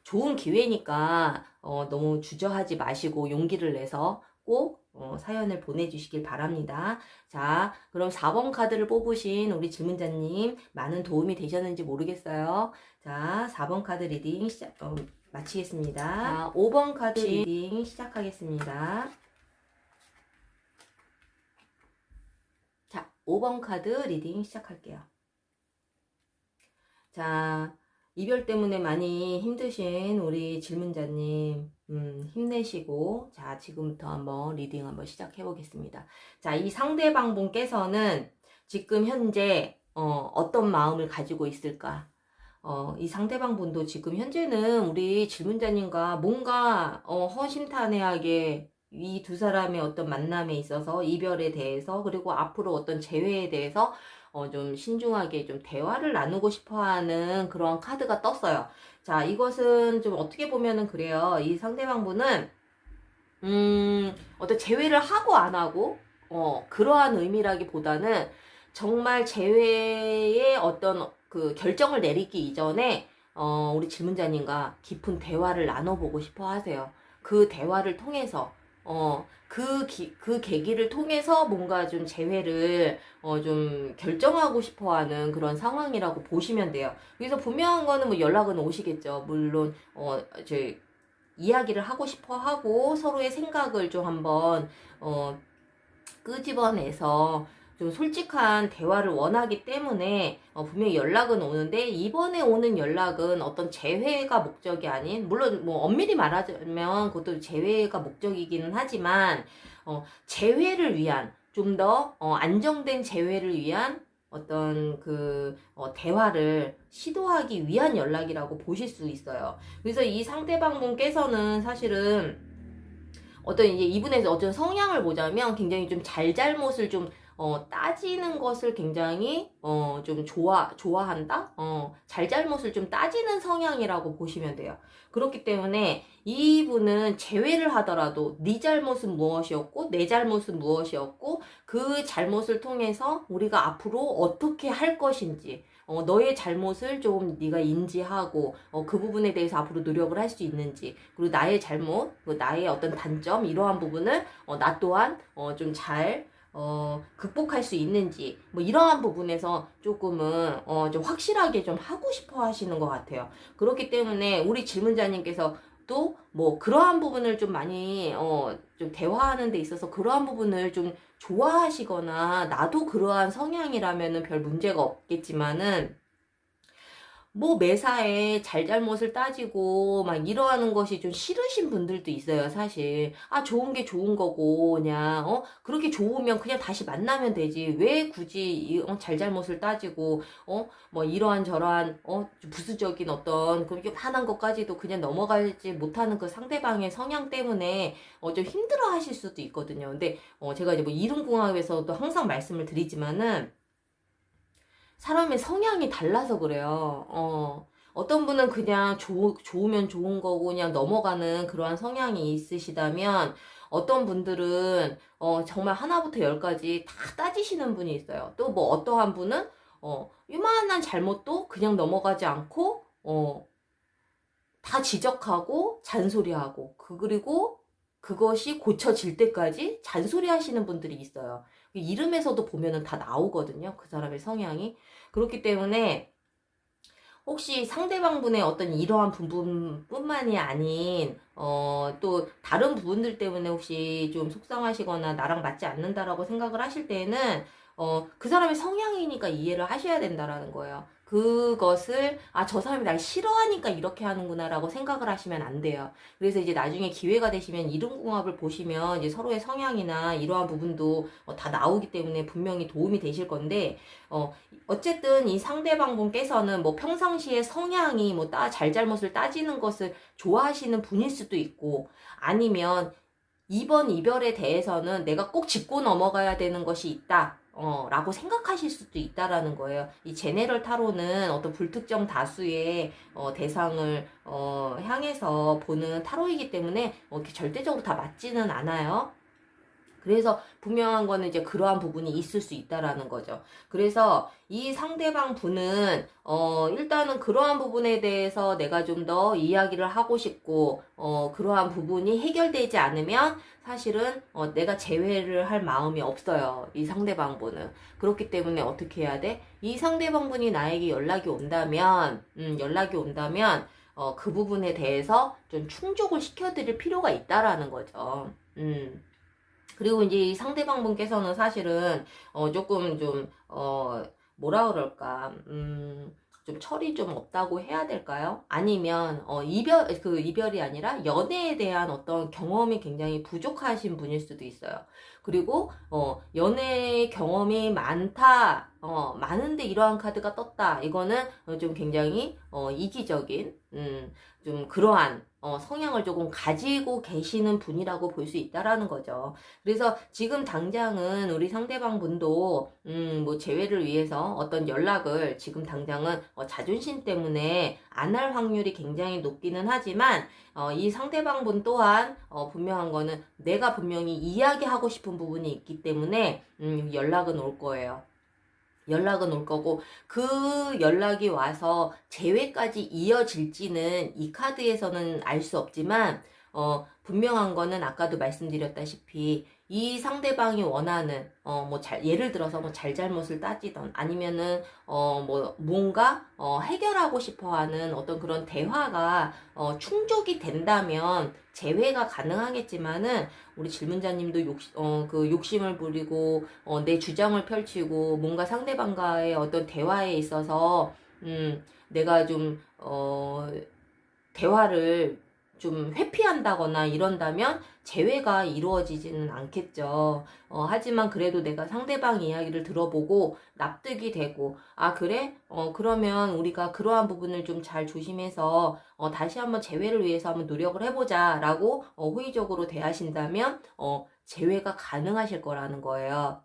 좋은 기회니까 너무 주저하지 마시고 용기를 내서 꼭 사연을 보내주시길 바랍니다. 자, 그럼 4번 카드를 뽑으신 우리 질문자님 많은 도움이 되셨는지 모르겠어요. 자, 4번 카드 리딩 마치겠습니다. 자, 5번 카드 리딩 시작하겠습니다. 자, 5번 카드 리딩 시작할게요. 자, 이별 때문에 많이 힘드신 우리 질문자님, 힘내시고, 자, 지금부터 한번 리딩 한번 시작해 보겠습니다. 자, 이 상대방 분께서는 지금 현재, 어떤 마음을 가지고 있을까? 이 상대방 분도 지금 현재는 우리 질문자님과 뭔가, 허심탄회하게 이 두 사람의 어떤 만남에 있어서 이별에 대해서, 그리고 앞으로 어떤 재회에 대해서 좀 신중하게 좀 대화를 나누고 싶어 하는 그런 카드가 떴어요. 자, 이것은 좀 어떻게 보면은 그래요. 이 상대방분은, 어떤 제외를 하고 안 하고, 그러한 의미라기보다는 정말 제외의 어떤 그 결정을 내리기 이전에, 우리 질문자님과 깊은 대화를 나눠보고 싶어 하세요. 그 대화를 통해서, 그 계기를 통해서 뭔가 좀 재회를, 좀 결정하고 싶어 하는 그런 상황이라고 보시면 돼요. 그래서 분명한 거는 뭐 연락은 오시겠죠. 물론, 이야기를 하고 싶어 하고 서로의 생각을 좀 한번, 끄집어내서 좀 솔직한 대화를 원하기 때문에 분명히 연락은 오는데, 이번에 오는 연락은 어떤 재회가 목적이 아닌, 물론 뭐 엄밀히 말하자면 그것도 재회가 목적이기는 하지만 재회를 위한, 좀 더 안정된 재회를 위한 어떤 대화를 시도하기 위한 연락이라고 보실 수 있어요. 그래서 이 상대방 분께서는 사실은 어떤 이제 이분의 어떤 성향을 보자면 굉장히 좀 잘잘못을 좀 따지는 것을 굉장히 좀 좋아한다? 잘잘못을 좀 따지는 성향이라고 보시면 돼요. 그렇기 때문에 이분은 제외를 하더라도 네 잘못은 무엇이었고 내 잘못은 무엇이었고 그 잘못을 통해서 우리가 앞으로 어떻게 할 것인지, 너의 잘못을 좀 네가 인지하고 그 부분에 대해서 앞으로 노력을 할 수 있는지, 그리고 나의 잘못, 나의 어떤 단점, 이러한 부분을 나 또한 좀 잘 극복할 수 있는지, 뭐 이러한 부분에서 조금은 좀 확실하게 좀 하고 싶어 하시는 것 같아요. 그렇기 때문에 우리 질문자님께서 또 뭐 그러한 부분을 좀 많이 좀 대화하는 데 있어서 그러한 부분을 좀 좋아하시거나, 나도 그러한 성향이라면은 별 문제가 없겠지만은, 뭐 매사에 잘잘못을 따지고 막 이러하는 것이 좀 싫으신 분들도 있어요, 사실. 아, 좋은 게 좋은 거고 그냥 그렇게 좋으면 그냥 다시 만나면 되지. 왜 굳이 잘잘못을 따지고 뭐 이러한 저러한 좀 부수적인 어떤 그렇게 화난 것까지도 그냥 넘어가지 못하는 그 상대방의 성향 때문에 좀 힘들어 하실 수도 있거든요. 근데 제가 이제 뭐 이론공학에서도 항상 말씀을 드리지만은, 사람의 성향이 달라서 그래요. 어떤 분은 그냥 좋으면 좋은 거고 그냥 넘어가는 그러한 성향이 있으시다면, 어떤 분들은 정말 하나부터 열까지 다 따지시는 분이 있어요. 또 뭐 어떠한 분은 요만한 잘못도 그냥 넘어가지 않고 다 지적하고 잔소리하고, 그리고 그것이 고쳐질 때까지 잔소리하시는 분들이 있어요. 이름에서도 보면은 다 나오거든요, 그 사람의 성향이. 그렇기 때문에 혹시 상대방분의 어떤 이러한 부분뿐만이 아닌 또 다른 부분들 때문에 혹시 좀 속상하시거나 나랑 맞지 않는다라고 생각을 하실 때에는 그 사람의 성향이니까 이해를 하셔야 된다라는 거예요. 그것을 저 사람이 날 싫어하니까 이렇게 하는구나라고 생각을 하시면 안 돼요. 그래서 이제 나중에 기회가 되시면 이름궁합을 보시면 이제 서로의 성향이나 이러한 부분도 다 나오기 때문에 분명히 도움이 되실 건데, 어쨌든 이 상대방 분께서는 뭐 평상시에 성향이 뭐 잘잘못을 따지는 것을 좋아하시는 분일 수도 있고, 아니면 이번 이별에 대해서는 내가 꼭 짚고 넘어가야 되는 것이 있다, 라고 생각하실 수도 있다라는 거예요. 이 제네럴 타로는 어떤 불특정 다수의 대상을 향해서 보는 타로이기 때문에 이렇게 절대적으로 다 맞지는 않아요. 그래서 분명한 거는 이제 그러한 부분이 있을 수 있다라는 거죠. 그래서 이 상대방 분은 일단은 그러한 부분에 대해서 내가 좀 더 이야기를 하고 싶고, 그러한 부분이 해결되지 않으면 사실은 내가 재회를 할 마음이 없어요, 이 상대방 분은. 그렇기 때문에 어떻게 해야 돼? 이 상대방 분이 나에게 연락이 온다면 그 부분에 대해서 좀 충족을 시켜드릴 필요가 있다라는 거죠. 그리고 이제 이 상대방 분께서는 사실은 조금 좀 뭐라 그럴까, 좀 철이 좀 없다고 해야 될까요? 아니면 이별이 아니라 연애에 대한 어떤 경험이 굉장히 부족하신 분일 수도 있어요. 그리고 연애 경험이 많은데 이러한 카드가 떴다, 이거는 좀 굉장히 이기적인, 좀 그러한 성향을 조금 가지고 계시는 분이라고 볼 수 있다라는 거죠. 그래서 지금 당장은 우리 상대방 분도, 뭐, 재회를 위해서 어떤 연락을 지금 당장은 자존심 때문에 안 할 확률이 굉장히 높기는 하지만, 이 상대방 분 또한, 분명한 거는 내가 분명히 이야기하고 싶은 부분이 있기 때문에, 연락은 올 거예요. 연락은 올 거고 그 연락이 와서 재회까지 이어질지는 이 카드에서는 알 수 없지만 분명한 거는 아까도 말씀드렸다시피 이 상대방이 원하는 뭐 예를 들어서 뭐 잘잘못을 따지던 아니면은 뭐 뭔가 해결하고 싶어 하는 어떤 그런 대화가 충족이 된다면 재회가 가능하겠지만은 우리 질문자님도 그 욕심을 부리고 내 주장을 펼치고 뭔가 상대방과의 어떤 대화에 있어서 내가 좀 대화를 좀 회피한다거나 이런다면 재회가 이루어지지는 않겠죠. 하지만 그래도 내가 상대방 이야기를 들어보고 납득이 되고, 아, 그래? 그러면 우리가 그러한 부분을 좀 잘 조심해서, 다시 한번 재회를 위해서 한번 노력을 해보자, 라고, 호의적으로 대하신다면, 재회가 가능하실 거라는 거예요.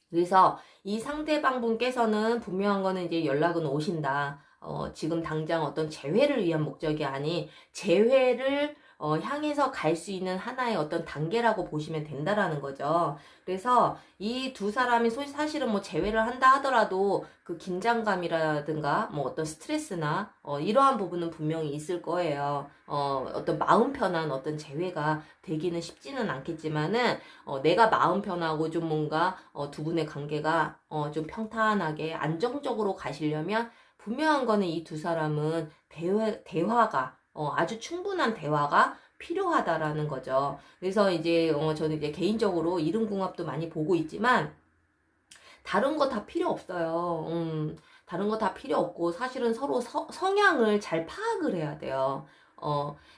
그래서 이 상대방 분께서는 분명한 거는 이제 연락은 오신다. 지금 당장 어떤 재회를 위한 목적이 아닌 재회를 향해서 갈 수 있는 하나의 어떤 단계라고 보시면 된다라는 거죠. 그래서 이 두 사람이 사실은 뭐 재회를 한다 하더라도 그 긴장감이라든가 뭐 어떤 스트레스나 이러한 부분은 분명히 있을 거예요. 어떤 마음 편한 어떤 재회가 되기는 쉽지는 않겠지만은 내가 마음 편하고 좀 뭔가 두 분의 관계가 좀 평탄하게 안정적으로 가시려면 분명한 거는 이 두 사람은 대화가 아주 충분한 대화가 필요하다라는 거죠. 그래서 이제 저는 이제 개인적으로 이름궁합도 많이 보고 있지만 다른 거 다 필요 없어요. 다른 거 다 필요 없고 사실은 서로 성향을 잘 파악을 해야 돼요.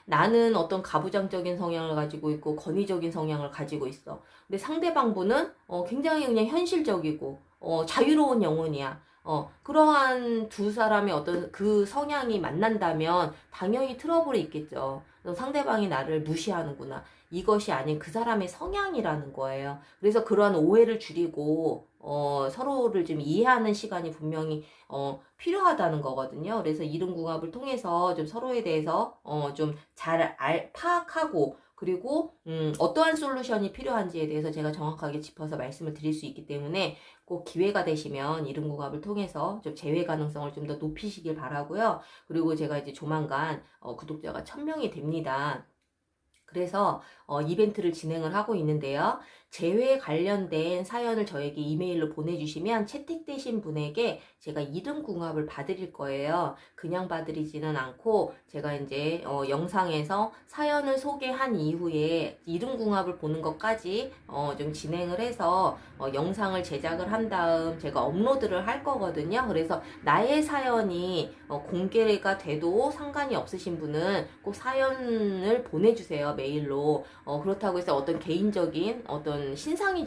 나는 어떤 가부장적인 성향을 가지고 있고 권위적인 성향을 가지고 있어. 근데 상대방 분은 굉장히 그냥 현실적이고 자유로운 영혼이야. 그러한 두 사람의 어떤 그 성향이 만난다면 당연히 트러블이 있겠죠. 그래서 상대방이 나를 무시하는구나. 이것이 아닌 그 사람의 성향이라는 거예요. 그래서 그러한 오해를 줄이고 서로를 좀 이해하는 시간이 분명히 필요하다는 거거든요. 그래서 이름궁합을 통해서 좀 서로에 대해서 좀 잘 파악하고 그리고 어떠한 솔루션이 필요한지에 대해서 제가 정확하게 짚어서 말씀을 드릴 수 있기 때문에 꼭 기회가 되시면 이름궁합을 통해서 좀 재회 가능성을 좀 더 높이시길 바라고요. 그리고 제가 이제 조만간 구독자가 1000명이 됩니다. 그래서 이벤트를 진행을 하고 있는데요. 재회 관련된 사연을 저에게 이메일로 보내주시면 채택되신 분에게 제가 이름궁합을 봐드릴 거예요. 그냥 봐드리지는 않고 제가 이제 영상에서 사연을 소개한 이후에 이름궁합을 보는 것까지 좀 진행을 해서 영상을 제작을 한 다음 제가 업로드를 할 거거든요. 그래서 나의 사연이 공개가 돼도 상관이 없으신 분은 꼭 사연을 보내주세요. 메일로. 그렇다고 해서 어떤 개인적인 어떤 신상이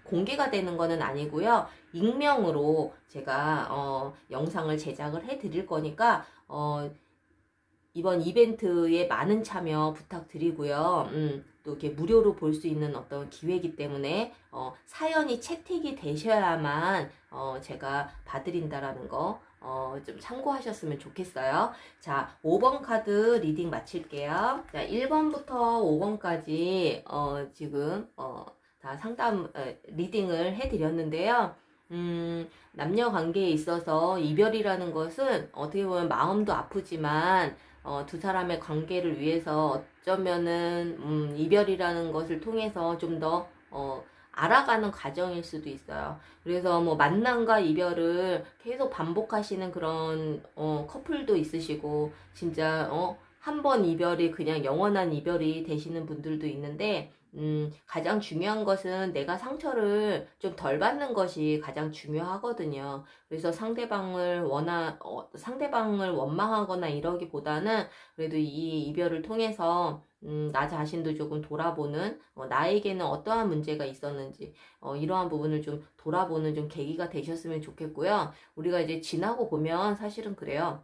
공개가 되는 거는 아니고요. 익명으로 제가 영상을 제작을 해 드릴 거니까 이번 이벤트에 많은 참여 부탁드리고요. 또 이렇게 무료로 볼 수 있는 어떤 기회이기 때문에 사연이 채택이 되셔야만 제가 봐드린다라는 거 좀 참고하셨으면 좋겠어요. 자, 5번 카드 리딩 마칠게요. 자, 1번부터 5번까지 지금 다 상담 리딩을 해드렸는데요. 남녀 관계에 있어서 이별이라는 것은 어떻게 보면 마음도 아프지만 두 사람의 관계를 위해서 어쩌면은 이별이라는 것을 통해서 좀 더 알아가는 과정일 수도 있어요. 그래서 뭐 만남과 이별을 계속 반복하시는 그런 커플도 있으시고 진짜 한 번 이별이 그냥 영원한 이별이 되시는 분들도 있는데 가장 중요한 것은 내가 상처를 좀 덜 받는 것이 가장 중요하거든요. 그래서 상대방을 원망하거나 이러기보다는 그래도 이 이별을 통해서 나 자신도 조금 돌아보는, 나에게는 어떠한 문제가 있었는지, 이러한 부분을 좀 돌아보는 좀 계기가 되셨으면 좋겠고요. 우리가 이제 지나고 보면 사실은 그래요.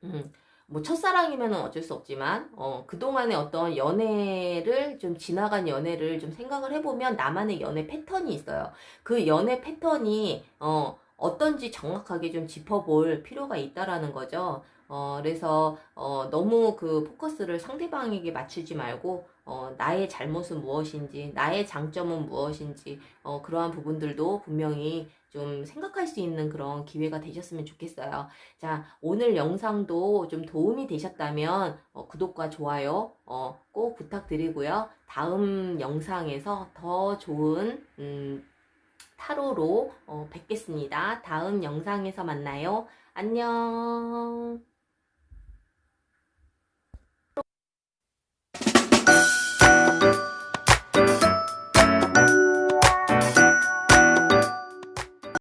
음, 뭐 첫사랑이면 어쩔 수 없지만 그동안의 어떤 연애를 좀 지나간 연애를 좀 생각을 해보면 나만의 연애 패턴이 있어요. 그 연애 패턴이 어떤지 정확하게 좀 짚어볼 필요가 있다라는 거죠. 그래서 너무 그 포커스를 상대방에게 맞추지 말고 나의 잘못은 무엇인지, 나의 장점은 무엇인지, 그러한 부분들도 분명히 좀 생각할 수 있는 그런 기회가 되셨으면 좋겠어요. 자, 오늘 영상도 좀 도움이 되셨다면 구독과 좋아요 꼭 부탁드리고요. 다음 영상에서 더 좋은 타로로 뵙겠습니다. 다음 영상에서 만나요. 안녕.